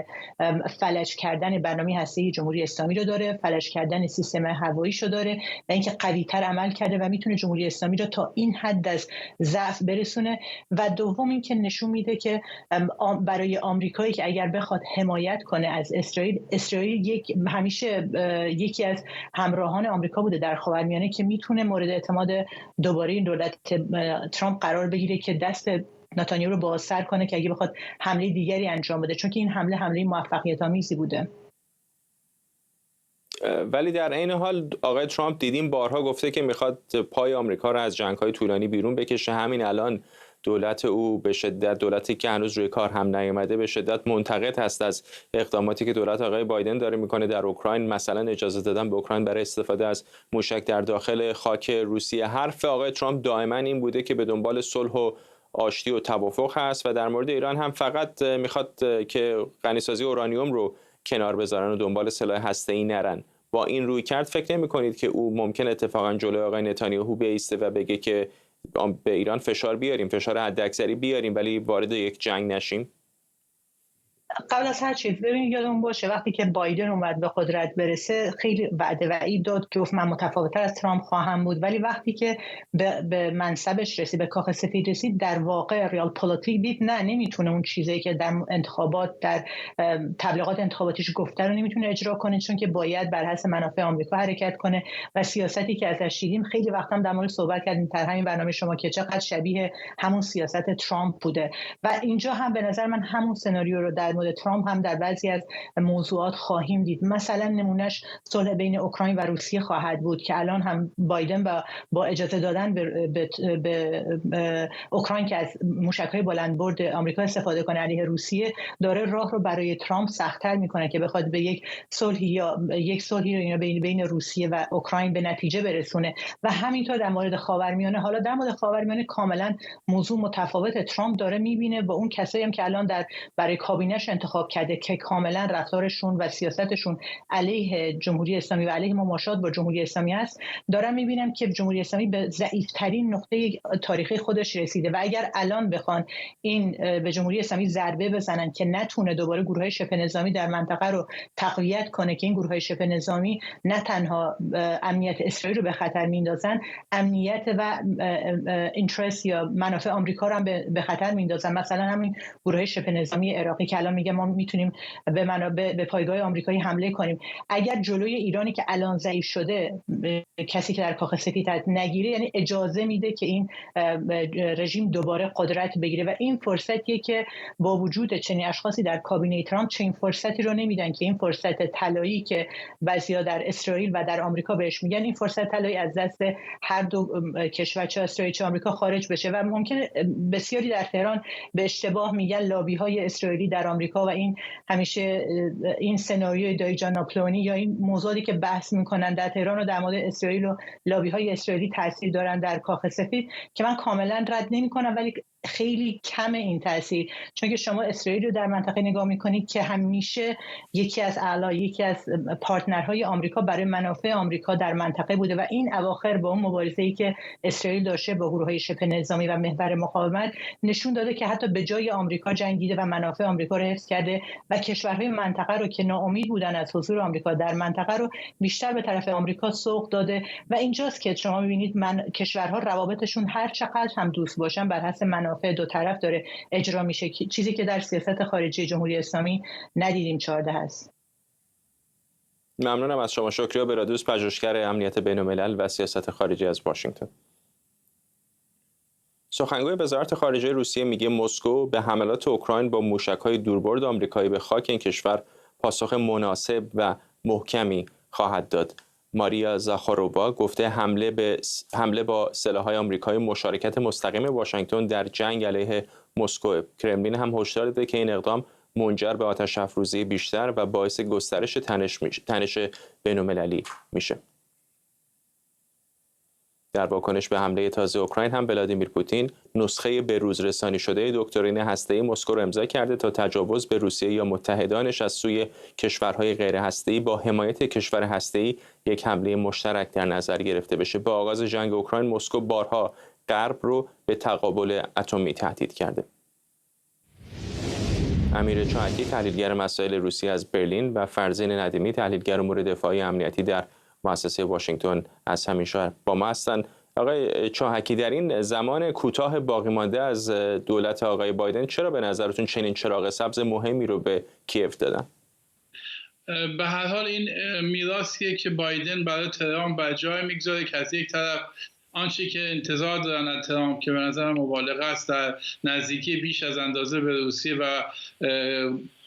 فلج کردن برنامه هسته‌ای جمهوری اسلامی رو داره، فلج کردن سیستم هواییشو داره و اینکه قوی‌تر عمل کرده و میتونه جمهوری اسلامی رو تا این حد از ضعف برسونه. و دوم این که نشون میده که برای آمریکایی که اگر بخواد حمایت کنه از اسرائیل همیشه یکی از همراهان آمریکا بوده در خاورمیانه که میتونه مورد اعتماد دوباره این دولت ترامپ قرار بگیره که دست نتانیاهو رو بازسر کنه که اگه بخواد حمله دیگری انجام بده، چون که این حمله موفقیت آمیزی بوده. ولی در عین حال آقای ترامپ دیدیم بارها گفته که میخواد پای آمریکا رو از جنگ‌های طولانی بیرون بکشه. همین الان دولت او به شدت، دولتی که هنوز روی کار هم نیامده، به شدت منتقد هست از اقداماتی که دولت آقای بایدن داره میکنه در اوکراین، مثلا اجازه دادن به اوکراین برای استفاده از موشک در داخل خاک روسیه. حرف آقای ترامپ دائما این بوده که به دنبال صلح و آشتی و توافق هست و در مورد ایران هم فقط میخواد که غنیسازی اورانیوم رو کنار بذارن و دنبال سلاح هسته‌ای نرن. با این رویکرد فکر نمی‌کنید که او ممکن اتفاقا جلوی آقای نتانیاهو بیسته و بگه که به ایران فشار بیاریم، فشار حداکثری بیاریم ولی وارد یک جنگ نشیم؟ قبل از هر چیز ببینید یادمون باشه وقتی که بایدن اومد به قدرت برسه خیلی وعده وعید داد که گفت من متفاوت‌تر از ترامپ خواهم بود، ولی وقتی که به منصبش رسید، به کاخ سفید رسید، در واقع ریال پلیتیک دید نه نمیتونه اون چیزی که در انتخابات، در تبلیغات انتخاباتیش گفته رو نمیتونه اجرا کنه، چون که باید بر حسب منافع آمریکا حرکت کنه و سیاستی که ازش دیدیم خیلی وقتا در مورد صحبت کردیم در همین برنامه شما که چقدر شبیه همون سیاست ترامپ بوده و اینجا هم به نظر من همون سناریو رو در ترامپ هم در بعضی از موضوعات خواهیم دید. مثلا نمونهش صلح بین اوکراین و روسیه خواهد بود که الان هم بایدن با اجازه دادن به اوکراین که از موشک‌های بلندبرد آمریکا استفاده کنه علیه روسیه، داره راه رو برای ترامپ سخت‌تر میکنه که بخواد به یک صلحی رو بین روسیه و اوکراین به نتیجه برسونه. و همینطور در مورد خاورمیانه، حالا در مورد خاورمیانه کاملا موضوع متفاوته. ترامپ داره میبینه با اون کسایی هم که الان برای کابینه‌اش انتخاب کرده که کاملا رفتارشون و سیاستشون علیه جمهوری اسلامی و علیه مماشات با جمهوری اسلامی است، دارم میبینم که جمهوری اسلامی به ضعیف‌ترین نقطه تاریخی خودش رسیده و اگر الان بخوان این به جمهوری اسلامی ضربه بزنن که نتونه دوباره گروه‌های شبه نظامی در منطقه رو تقویت کنه، که این گروه‌های شبه نظامی نه تنها امنیت اسرائیل رو به خطر میندازن، امنیت و اینترست یا منافع آمریکا رو هم به خطر میندازن. مثلا همین گروه‌های شبه نظامی عراقی که الان میگه ما میتونیم به پایگاه آمریکایی حمله کنیم. اگر جلوی ایرانی که الان ضعیف شده کسی که در کاخ سفید نگیره، یعنی اجازه میده که این رژیم دوباره قدرت بگیره و این فرصتیه که با وجود چنین اشخاصی در کابینه ترامپ چنین فرصتی رو نمیدن که این فرصت طلایی که بعضیا در اسرائیل و در آمریکا بهش میگن، این فرصت طلایی از دست هر دو کشور چه اسرائیل چه آمریکا خارج بشه و ممکنه بسیاری در تهران به اشتباه میگن لابی‌های اسرائیلی در آمریکا و این همیشه این سناریوی دایجان ناپلئونی یا این موضوعی که بحث میکنن در تهران و در مورد اسرائیل و لابی‌های اسرائیلی تاثیر دارن در کاخ سفید که من کاملا رد نمی‌کنم، ولی خیلی کم این تاثیر، چون که شما اسرائیل رو در منطقه نگاه میکنید که همیشه یکی از پارتنرهای آمریکا برای منافع آمریکا در منطقه بوده و این اواخر با اون مبارزه‌ای که اسرائیل داشته با گروه‌های شبه نظامی و محور مقاومت نشون داده که حتی به جای آمریکا جنگیده و منافع آمریکا رو حفظ کرده و کشورهای منطقه رو که ناامید بودن از حضور آمریکا در منطقه رو بیشتر به طرف آمریکا سوق داده و اینجاست که شما می‌بینید کشورها روابطشون هر چقدر هم دوست باشن بر حسب منافع دو طرف داره اجرا میشه، چیزی که در سیاست خارجی جمهوری اسلامی ندیدیم 14 هست. ممنونم از شما. شکریا برادوس، پژوهشگر امنیت بین‌الملل و سیاست خارجی از واشنگتن. سخنگوی وزارت خارجه روسیه میگه مسکو به حملات اوکراین با موشک‌های دوربرد آمریکایی به خاک این کشور پاسخ مناسب و محکمی خواهد داد. ماریا زاخارووا گفته حمله با سلاح‌های آمریکایی مشارکت مستقیم واشنگتن در جنگ علیه مسکو. کرملین هم هشدار داده که این اقدام منجر به آتش افروزی بیشتر و باعث گسترش تنش بین‌المللی میشه. در واکنش به حمله تازه اوکراین هم ولادیمیر پوتین نسخه به روز رسانی شده دکترین هسته‌ای مسکو را امضا کرده تا تجاوز به روسیه یا متحدانش از سوی کشورهای غیر هسته‌ای با حمایت کشور هسته‌ای یک حمله مشترک در نظر گرفته بشه. با آغاز جنگ اوکراین مسکو بارها غرب رو به تقابل اتمی تهدید کرده. امیر چاهکی تحلیلگر مسائل روسیه از برلین و فرزین ندیمی تحلیلگر امور دفاعی امنیتی در مؤسسه واشنگتن از همین شهر با ما هستند. آقای چاهکی، در این زمان کوتاه باقی مانده از دولت آقای بایدن چرا به نظرتون چنین چراغ سبز مهمی رو به کیف دادن؟ به هر حال این میراثیه که بایدن برای ترامپ بر جای میگذاره که از یک طرف آنچه که انتظار دارن از ترامپ که به نظر مبالغه است در نزدیکی بیش از اندازه به روسیه و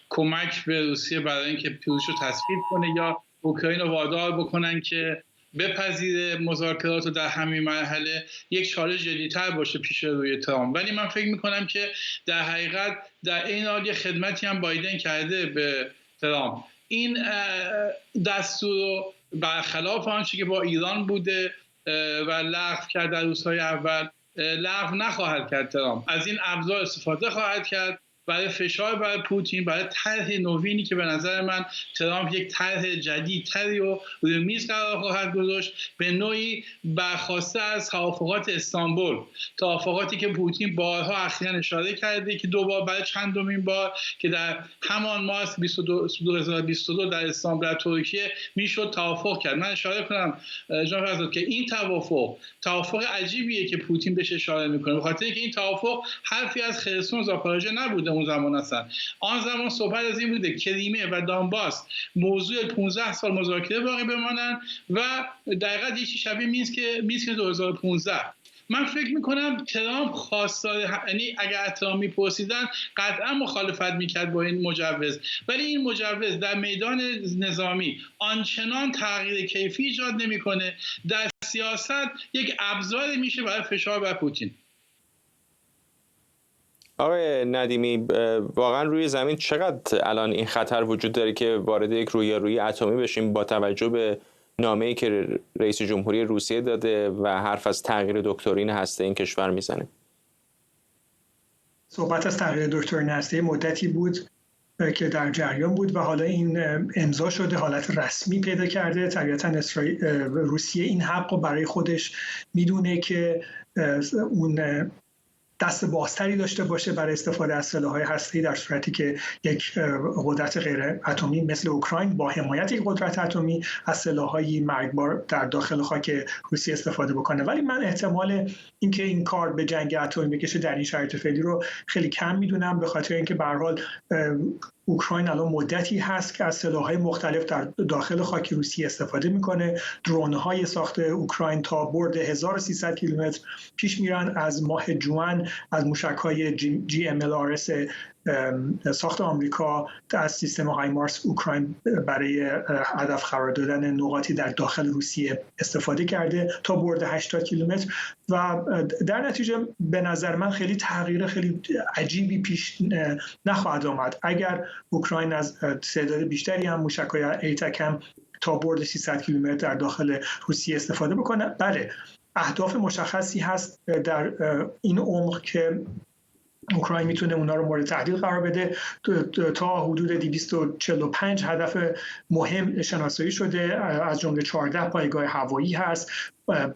کمک به روسیه برای اینکه پیروش رو تصویب کنه یا اوکراین رو وادار بکنن که بپذیره مذاکرات رو در همین مرحله، یک چالش جدی‌تر باشه پیش روی ترامپ. ولی من فکر می‌کنم که در حقیقت در این حال خدمتی هم بایدن کرده به ترامپ. این دستور رو برخلاف آنچه که با ایران بوده و لغو کرد در روزهای اول، لغو نخواهد کرد. ترامپ از این ابزار استفاده خواهد کرد برای فشار برای پوتین، برای طرح نوینی که به نظر من ترامپ یک طرح جدیدتری رو روی میز قرار خواهد گذاشت، به نوعی برخواسته از توافقات استانبول، توافقاتی که پوتین بارها اخیراً اشاره کرده که دوبار برای چندمین بار که در همان مارس 2022 در استانبول در ترکیه میشد توافق کرد. من اشاره کنم جناب فرزاد که این توافق عجیبیه که پوتین بهش اشاره میکنه، بخاطر اینکه این توافق حرفی از خرسون و زاپاروژه نبوده. اون زمان هستن. آن زمان صحبت از این بوده کریمه و دانباس موضوع 15 سال مذاکره باقی بمانند و دقیقاً یه چیز شبیه مینسک 2015. من فکر میکنم ترامپ خواستار، یعنی اگر ترامپ میپرسیدن قطعا مخالفت میکرد با این مجوز، ولی این مجوز در میدان نظامی آنچنان تغییر کیفی ایجاد نمیکنه، در سیاست یک ابزار میشه برای فشار بر پوتین. آقای ندیمی، واقعا روی زمین چقدر الان این خطر وجود داره که وارد یک رویارویی اتمی بشیم با توجه به نامه‌ای که رئیس جمهوری روسیه داده و حرف از تغییر دکترین هسته این کشور میزنه؟ صحبت از تغییر دکترین هسته مدتی بود که در جریان بود و حالا این امضا شده، حالت رسمی پیدا کرده. طبیعتاً روسیه این حق رو برای خودش میدونه که اون دست بازتری داشته باشه برای استفاده از سلاح‌های هسته‌ای در صورتی که یک قدرت غیر اتمی مثل اوکراین با حمایت یک قدرت اتمی از سلاح‌های مرگبار در داخل خاک روسیه استفاده بکنه. ولی من احتمال اینکه این کار به جنگ اتمی بکشه در این شرایط فعلی رو خیلی کم میدونم، به خاطر اینکه به هر حال اوکراین الان مدتی هست که از سلاح‌های مختلف در داخل خاک روسیه استفاده میکنه. درون‌های ساخت اوکراین تا برد 1300 کیلومتر پیش میرن. از ماه جوان از موشک‌های GMLRS ساخت آمریکا از سیستم هایمارس اوکراین برای هدف قرار دادن نقاطی در داخل روسیه استفاده کرده تا برد 80 کیلومتر و در نتیجه به نظر من خیلی تغییر خیلی عجیبی پیش نخواهد آمد اگر اوکراین از تعداد بیشتری هم موشک‌های ایتکم تا برد 300 کیلومتر در داخل روسیه استفاده بکنه. بله، اهداف مشخصی هست در این عمق که اوکراین میتونه اونا رو مورد تهدید قرار بده. تا حدود 245 هدف مهم شناسایی شده، از جمله 14 پایگاه هوایی هست،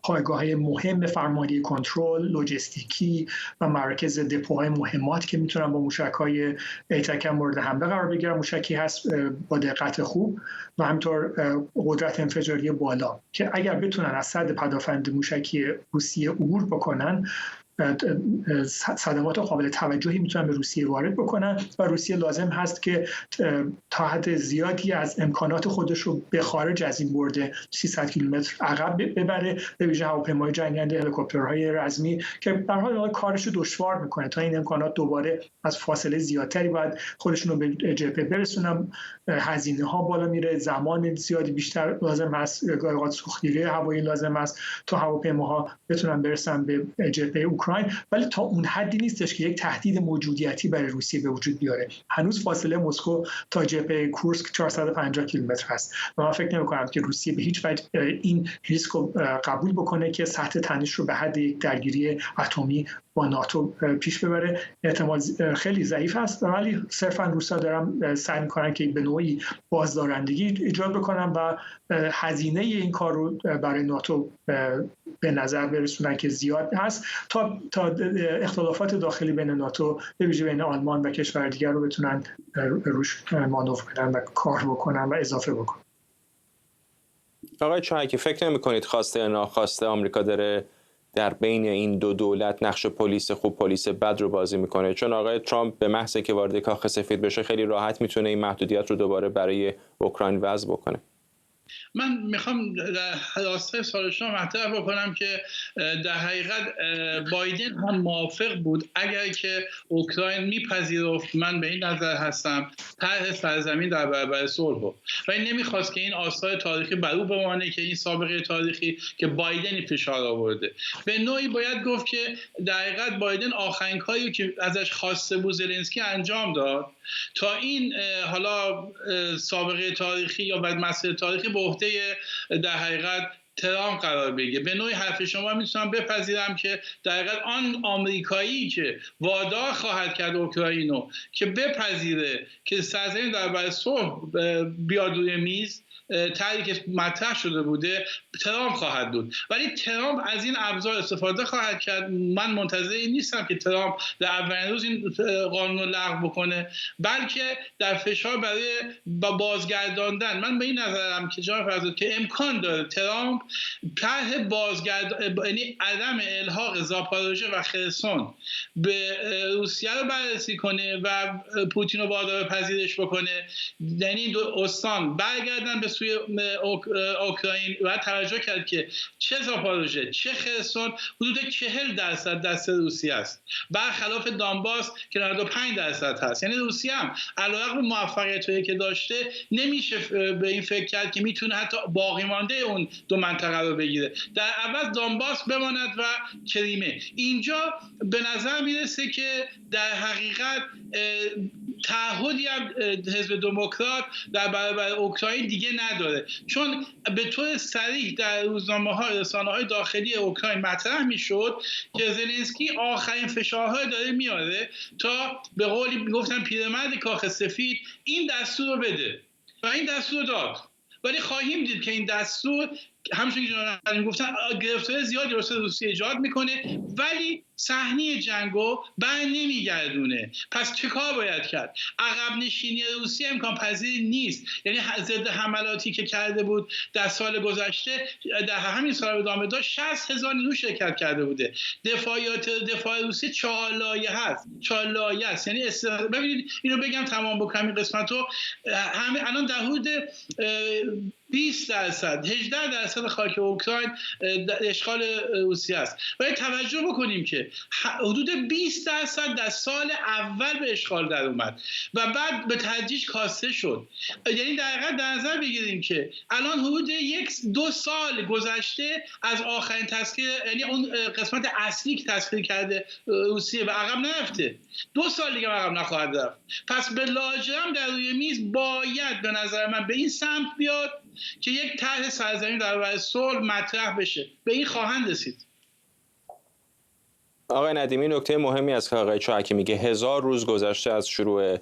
پایگاه‌های مهم فرماندهی کنترل، لوجستیکی و مرکز دپوهای مهمات که میتونن با موشک‌های ایتکم مورد حمله قرار بگیرن. موشکی هست با دقت خوب و همینطور قدرت انفجاری بالا که اگر بتونن از سد پدافند موشکی روسیه عبور بکنن صدمات قابل توجهی میتونن به روسیه وارد بکنن و روسیه لازم هست که تا حد زیادی از امکانات خودش رو به خارج از این برد 300 کیلومتر عقب ببره، به ویژه هواپیمای جنگنده، هلیکوپترهای رزمی که به هر حال کارش رو دشوار میکنه. تا این امکانات دوباره از فاصله زیادتری باید خودشون رو به جبهه برسونن، هزینه ها بالا میره، زمان زیادی بیشتر لازم هست، گاهی سوختگیری هوایی لازم است تا هواپیماها بتونن برسن به جبهه اوکراین. ولی تا اون حدی نیستش که یک تهدید موجودیتی برای روسیه به وجود بیاره. هنوز فاصله مسکو تا جبهه کورسک 450 کیلومتر هست و من فکر نمی‌کنم که روسیه به هیچ وجه این ریسک رو قبول بکنه که سطح تنش رو به حد یک درگیری اتمی با ناتو پیش ببره. احتمال خیلی ضعیف است ولی صرفا روسا دارن سعی می‌کنن که به نوعی بازدارندگی ایجاد بکنن و هزینه این کار رو برای ناتو به نظر برسونن که زیاد هست تا اختلافات داخلی بین ناتو به ویژه بین آلمان و کشور دیگر رو بتونن روش مانور بدن و کار بکنن و اضافه بکنن. آقای چایکی، فکر نمی‌کنید خواسته یا ناخواسته آمریکا داره در بین این دو دولت نقش پلیس خوب پلیس بد رو بازی میکنه؟ چون آقای ترامپ به محض که وارد کاخ سفید بشه خیلی راحت میتونه این محدودیت رو دوباره برای اوکراین وضع بکنه. من میخوام در راستای سوال شما مطرح بکنم که در حقیقت بایدن هم موافق بود اگر که اوکراین میپذیرفت، من به این نظر هستم، طرح سرزمین در برابر صلح و این نمیخواست که این آثار تاریخی بر او بمانه که این سابقه تاریخی که بایدنی فشار آورده. به نوعی باید گفت که در حقیقت بایدن آخرین کاری که ازش خواسته بود زلنسکی انجام داد تا این حالا سابقه تاریخی یا مسئله تاریخی به عهده در حقیقت ترامپ قرار بگیره. به نوعی حرف شما میتونم بپذیرم که در حقیقت آن آمریکایی که وادار خواهد کرد اوکراینو که بپذیره که سرزمین در برابر صلح بیاد روی میز، طرحی که مطرح شده بوده، ترامپ خواهد بود. ولی ترامپ از این ابزار استفاده خواهد کرد. من منتظر این نیستم که ترامپ در اولین روز این قانون رو لغو بکنه، بلکه در فشار برای بازگرداندن. من به این نظرم که جناب فرزاد که امکان داره ترامپ طرح یعنی عدم الحاق زاپاروژه و خرسون به روسیه رو بررسی کنه و پوتین رو وادار پذیرش بکنه، یعنی این دو استان برگردن به سوی اوکراین و توجه کرد که چه زاپاروژه چه خرسون حدود 40% دست روسیه است، برخلاف دانباس که 95% هست. یعنی روسیه هم علیرغم موفقیتایی که داشته نمیشه به این فکر کرد که میتونه حتی باقی مانده اون دو منطقه رو بگیره، در عوض دانباس بماند و کریمه. اینجا به نظر میرسه که در حقیقت تعهدی هم حزب دموکرات در برابر اوکراین دیگه نداره، چون به طور صریح در روزنامه‌ها رسانه‌های داخلی اوکراین مطرح میشد که زلنسکی آخرین فشارها داره میاره تا به قولی میگفتن پیرمرد کاخ سفید این دستور رو بده و این دستور داد. ولی خواهیم دید که این دستور همچون که جناب گفتن گرفتاری زیادی رو روسیه ایجاد میکنه، ولی صحنه جنگو بر نمیگردونه. پس چه کار باید کرد؟ عقب نشینی روسیه امکان پذیر نیست. یعنی ضد حملاتی که کرده بود در سال گذشته، در همین سال ادامه داشت، 60,000 نیرو شرکت کرده بوده. دفاع روسیه 4 لایه هست، 4 لایه است. یعنی ببینید اینو بگم تمام بکنم این قسمتو، همه الان در حدود 20%، 18% خاک اوکراین اشغال روسیه است. باید توجه بکنیم که حدود 20% در سال اول به اشغال در اومد و بعد به تدریج کاسته شد. یعنی دقیقاً در نظر بگیریم که الان حدود 1-2 سال گذشته از آخرین تسخیر، یعنی اون قسمت اصلی که تسخیر کرده روسیه و عقب نرفته، 2 سال دیگه عقب نخواهد رفت. پس به لاجرم در روی میز باید به نظر من به این سمت بیاد که یک طرح سرزمین در برابر صلح مطرح بشه. به این خواهند رسید. آقای ندیمی، نکته مهمی است که آقای چاهکی میگه 1000 روز گذشته از شروع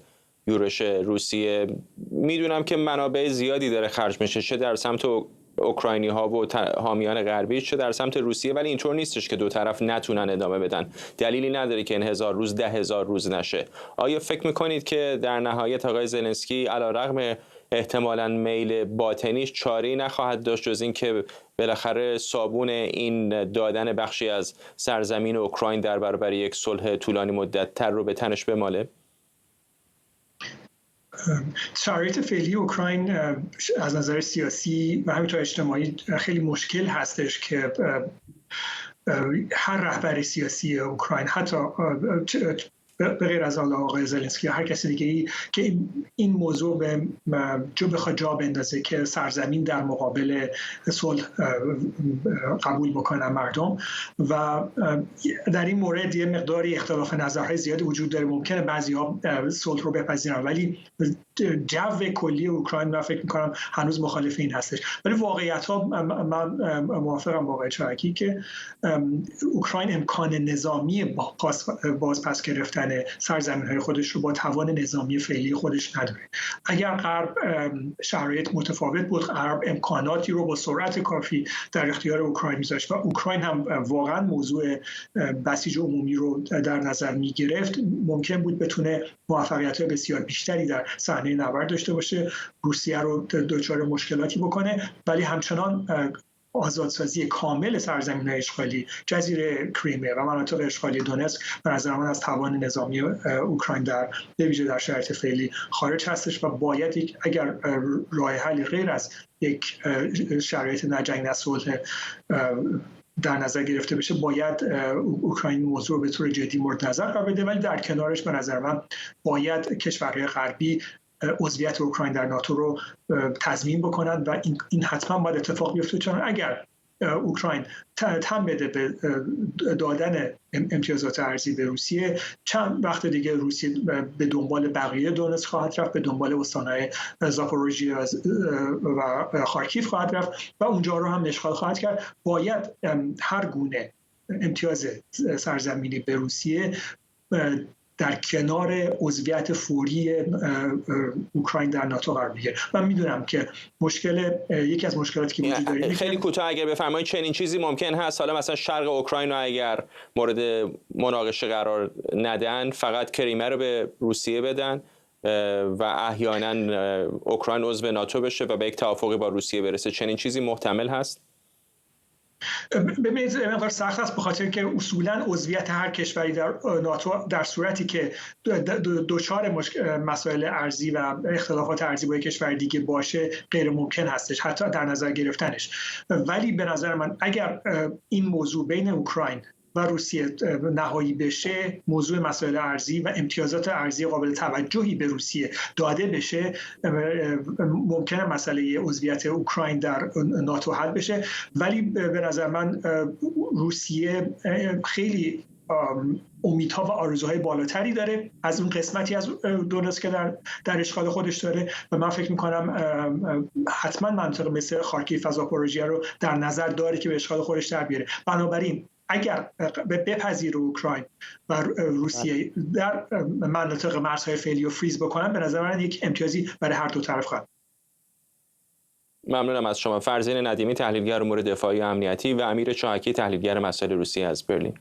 یورش روسیه. میدونم که منابع زیادی داره خرج میشه، چه در سمت اوکراینی ها و حامیان غربی، چه در سمت روسیه، ولی اینطور نیستش که دو طرف نتونن ادامه بدن. دلیلی نداره که این 1000 روز 10,000 روز نشه. آیا فکر میکنید که در نهایت آقای زلنسکی علیرغم احتمالاً میل باطنیش چاره‌ای نخواهد داشت جز این که بالاخره صابون این دادن بخشی از سرزمین اوکراین در برابر یک صلح طولانی مدت تر رو به تنش بماله؟ شرایط فعلی اوکراین از نظر سیاسی و همینطور اجتماعی خیلی مشکل هستش که هر رهبر سیاسی اوکراین، حتی به غیر از آقای زلنسکی، هر کسی دیگه که این موضوع بخواد جا بندازه که سرزمین در مقابل صلح قبول بکنن مردم، و در این مورد یه مقداری اختلاف نظرهای زیادی وجود داره. ممکنه بعضی‌ها صلح رو بپذیرن، ولی جو کلی اوکراین من فکر می‌کنم هنوز مخالف این هستش. ولی واقعیت‌ها من موافقم با آقای چاهکی که اوکراین امکان نظامی بازپس گرفتن سرزمین‌های خودش رو با توان نظامی فعلی خودش نداره. اگر غرب شرایط متفاوت بود، غرب امکاناتی رو با سرعت کافی در اختیار اوکراین می‌ذاشت و اوکراین هم واقعا موضوع بسیج عمومی رو در نظر می‌گرفت، ممکن بود بتونه موفقیت‌های بسیار بیشتری در صحنه نبرد داشته باشه، روسیه رو دچار مشکلاتی بکنه، ولی همچنان آزادسازی کامل سرزمین‌های اشغالی، جزیره کریمه و مناطق اشغالی دونتسک به نظر من از توان نظامی اوکراین در بویژه در شرایط فعلی خارج هستش و باید اگر راه حلی غیر از یک شرایط نجنگ نه صلح در نظر گرفته بشه، باید اوکراین موضوع به طور جدی مورد نظر قرار بده. ولی در کنارش به نظر من باید کشورهای غربی عضویت اوکراین در ناتو رو تضمین بکنند و این حتما باید اتفاق بیفته، چون اگر اوکراین تم بده به دادن امتیازات ارزی به روسیه، چند وقت دیگه روسیه به دنبال بقیه دونتسک خواهد رفت، به دنبال استانهای زاپوروژیا و خارکیف خواهد رفت و اونجا رو هم اشغال خواهد کرد. باید هر گونه امتیاز سرزمینی به روسیه در کنار عضویت فوری اوکراین در ناتو قرار بگیره. من میدونم که یکی از مشکلاتی که وجود داره، خیلی کوتاه اگر بفرمایید، چنین چیزی ممکن هست حالا مثلا شرق اوکراین رو اگر مورد مناقشه قرار ندن، فقط کریمه رو به روسیه بدن و احیانا اوکراین عضو ناتو بشه و به یک توافقی با روسیه برسه، چنین چیزی محتمل هست؟ ببینید مقدار سخت است، به خاطر که اصولا عضویت هر کشوری در ناتو در صورتی که دچار مسائل ارزی و اختلافات ارزی با یک کشور دیگه باشه غیر ممکن هستش، حتی در نظر گرفتنش. ولی به نظر من اگر این موضوع بین اوکراین و روسیه نهایی بشه، موضوع مسائل ارزی و امتیازات ارزی قابل توجهی به روسیه داده بشه، ممکنه مسئله عضویت اوکراین در ناتو حل بشه. ولی به نظر من روسیه خیلی امیدها و آرزوهای بالاتری داره از اون قسمتی از دونتسک که در اشغال خودش داره و من فکر میکنم حتما منطقه مثل خارکیف و زاپوروژیا رو در نظر داره که به اشغال خودش در بیاره. بنابراین اگر بپذیره اوکراین و روسیه در مناطق مرزهای فعلی رو فریز بکنن، به نظر من یک امتیازی برای هر دو طرف خواهد. ممنونم از شما. فرزین ندیمی، تحلیلگر امور دفاعی و امنیتی، و امیر چاهکی، تحلیلگر مسائل روسیه از برلین.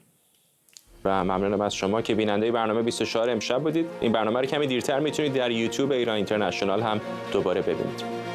و ممنونم از شما که بیننده برنامه 24 امشب بودید. این برنامه رو کمی دیرتر میتونید در یوتیوب ایران اینترنشنال هم دوباره ببینید.